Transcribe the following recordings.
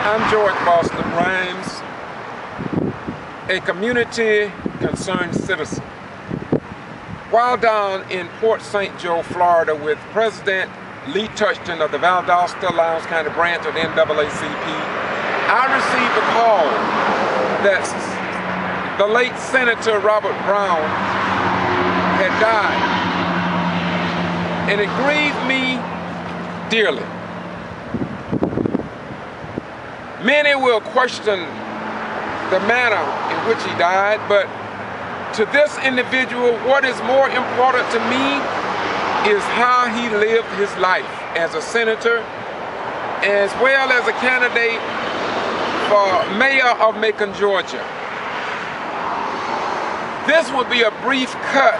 I'm George Boston Grimes, a community concerned citizen. While down in Port St. Joe, Florida with President Lee Touchton of the Valdosta, Lowndes County branch of the NAACP, I received a call that the late Senator Robert Brown had died, and it grieved me dearly. Many will question the manner in which he died, but to this individual, what is more important to me is how he lived his life as a senator, as well as a candidate for mayor of Macon, Georgia. This will be a brief cut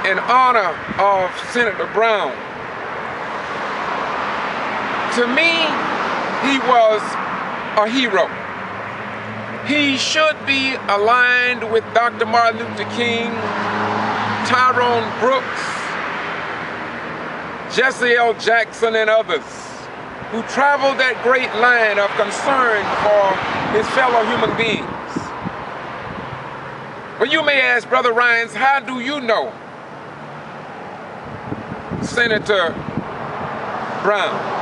in honor of Senator Brown. To me, he was a hero. He should be aligned with Dr. Martin Luther King, Tyrone Brooks, Jesse L. Jackson, and others who traveled that great line of concern for his fellow human beings. But you may ask, Brother Ryans, how do you know Senator Brown?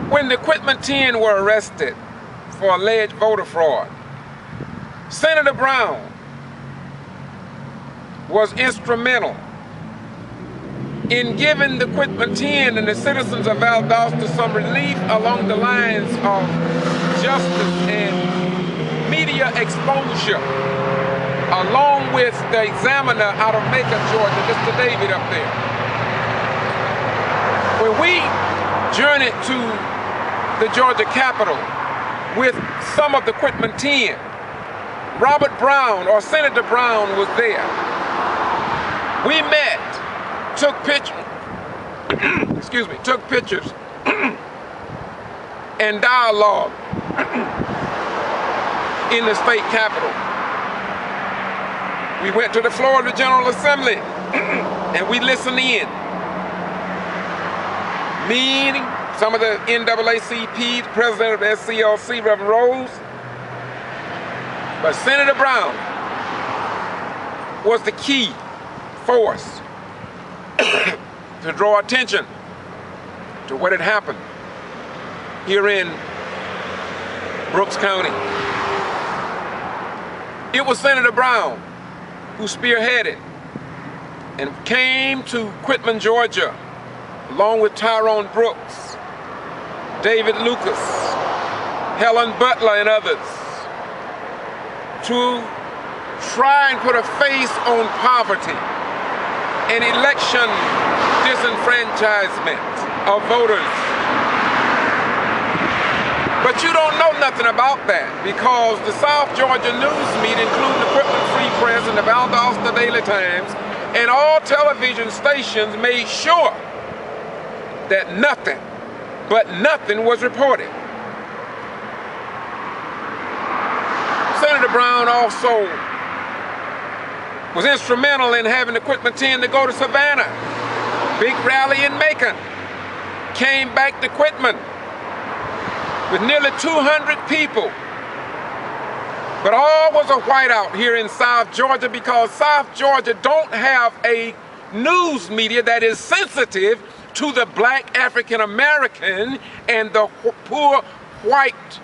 When the Quitman 10 were arrested for alleged voter fraud, Senator Brown was instrumental in giving the Quitman 10 and the citizens of Valdosta some relief along the lines of justice and media exposure, along with the examiner out of Macon, Georgia, Mr. David up there. When we journeyed to the Georgia Capitol with some of the Quitman 10, Robert Brown, or Senator Brown, was there. We met, took pictures, and dialogue in the state capitol. We went to the floor of the General Assembly and we listened in. Meaning, some of the NAACP, the president of the SCLC, Reverend Rose. But Senator Brown was the key force to draw attention to what had happened here in Brooks County. It was Senator Brown who spearheaded and came to Quitman, Georgia, along with Tyrone Brooks, David Lucas, Helen Butler, and others, to try and put a face on poverty and election disenfranchisement of voters. But you don't know nothing about that, because the South Georgia news media, including the Quitman Free Press and the Valdosta Daily Times, and all television stations made sure that nothing was reported. Senator Brown also was instrumental in having the Quitman 10 to go to Savannah. Big rally in Macon. Came back to Quitman with nearly 200 people. But all was a whiteout here in South Georgia, because South Georgia don't have a news media that is sensitive to the black African American and the poor white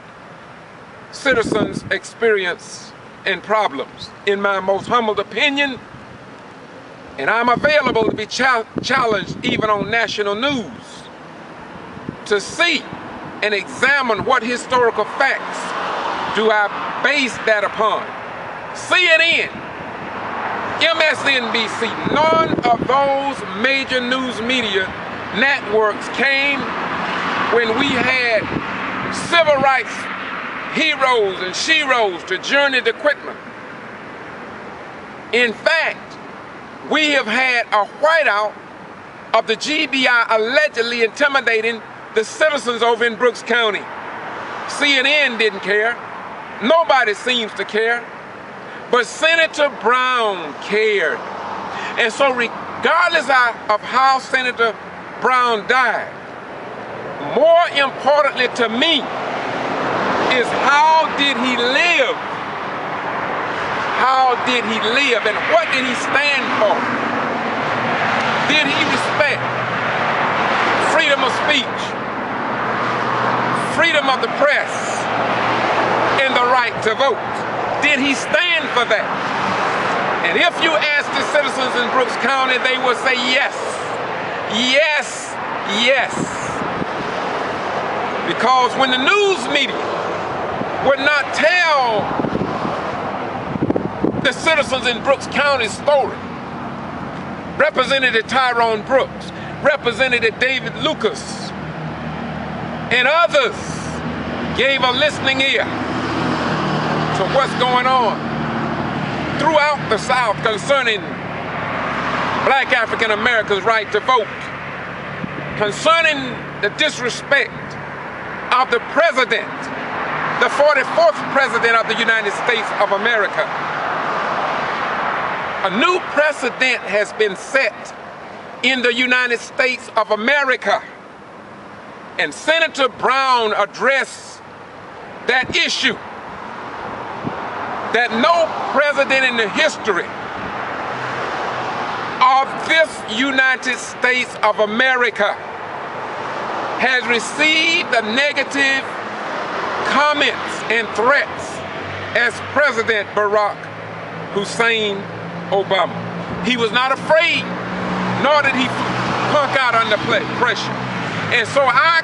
citizens' experience and problems. In my most humbled opinion, and I'm available to be challenged even on national news, to see and examine what historical facts do I base that upon. CNN, MSNBC, none of those major news media networks came when we had civil rights heroes and sheroes to journey to Quitman. In fact, we have had a whiteout of the G.B.R. allegedly intimidating the citizens over in Brooks County. CNN didn't care. Nobody seems to care. But Senator Brown cared. And so regardless of how Senator Brown died, more importantly to me is how did he live? How did he live and what did he stand for? Did he respect freedom of speech, freedom of the press, and the right to vote? Did he stand for that? And if you ask the citizens in Brooks County, they will say yes, yes, yes. Because when the news media would not tell the citizens in Brooks County's story, Representative Tyrone Brooks, Representative David Lucas, and others gave a listening ear to what's going on throughout the South concerning Black African Americans' right to vote, concerning the disrespect of the president, the 44th president of the United States of America. A new precedent has been set in the United States of America. And Senator Brown addressed that issue, that no president in the history of this United States of America has received the negative comments and threats as President Barack Hussein Obama. He was not afraid, nor did he punk out under pressure. And so I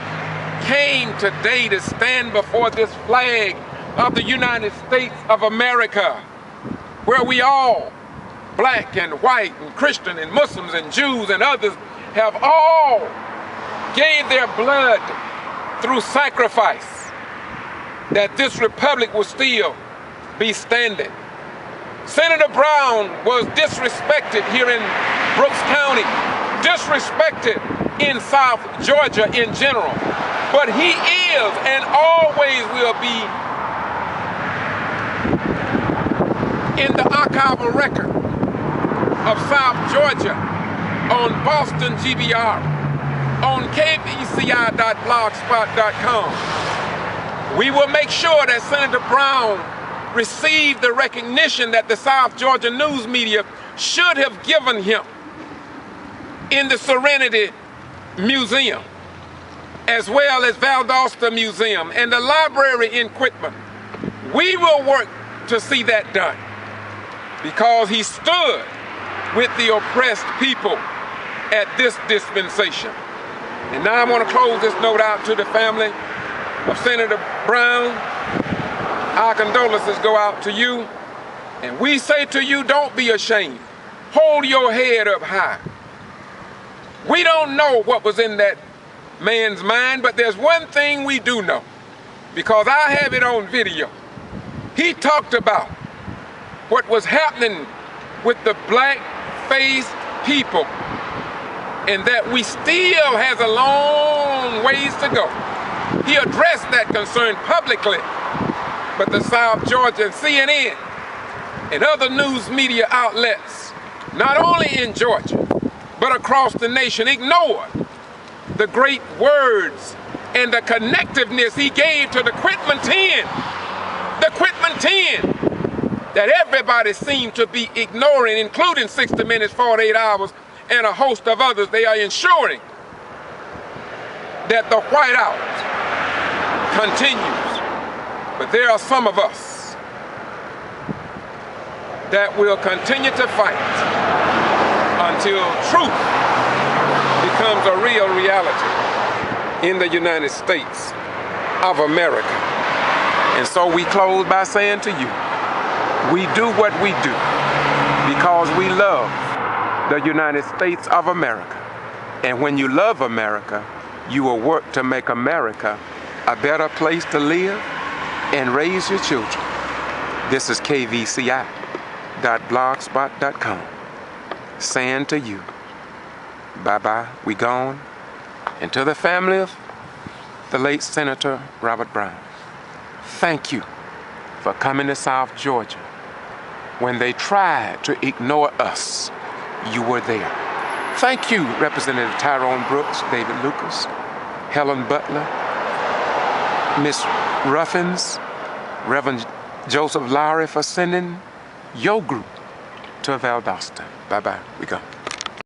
came today to stand before this flag of the United States of America, where we all, black and white and Christian and Muslims and Jews and others, have all gave their blood through sacrifice, that this republic will still be standing. Senator Brown was disrespected here in Brooks County, disrespected in South Georgia in general, but he is and always will be in the archival record of South Georgia on Boston G.B.R, on kvci.blogspot.com. We will make sure that Senator Brown received the recognition that the South Georgia news media should have given him in the Serenity Museum, as well as Valdosta Museum and the library in Quitman. We will work to see that done because he stood with the oppressed people at this dispensation. And now I want to close this note out to the family of Senator Brown. Our condolences go out to you, and we say to you, don't be ashamed. Hold your head up high. We don't know what was in that man's mind, but there's one thing we do know, because I have it on video. He talked about what was happening with the black-faced people, and that we still has a long ways to go. He addressed that concern publicly, but the South Georgia and CNN and other news media outlets, not only in Georgia, but across the nation, ignored the great words and the connectiveness he gave to the Quitman 10. The Quitman 10 that everybody seemed to be ignoring, including 60 Minutes, 48 Hours, and a host of others. They are ensuring that the whiteout continues. But there are some of us that will continue to fight until truth becomes a real reality in the United States of America. And so we close by saying to you, we do what we do because we love the United States of America. And when you love America, you will work to make America a better place to live and raise your children. This is kvci.blogspot.com saying to you, bye-bye, we gone. And to the family of the late Senator Robert Brown, thank you for coming to South Georgia. When they tried to ignore us, you were there. Thank you, Representative Tyrone Brooks, David Lucas, Helen Butler, Miss Ruffins, Reverend Joseph Lowry for sending your group to Valdosta. Bye-bye. We go.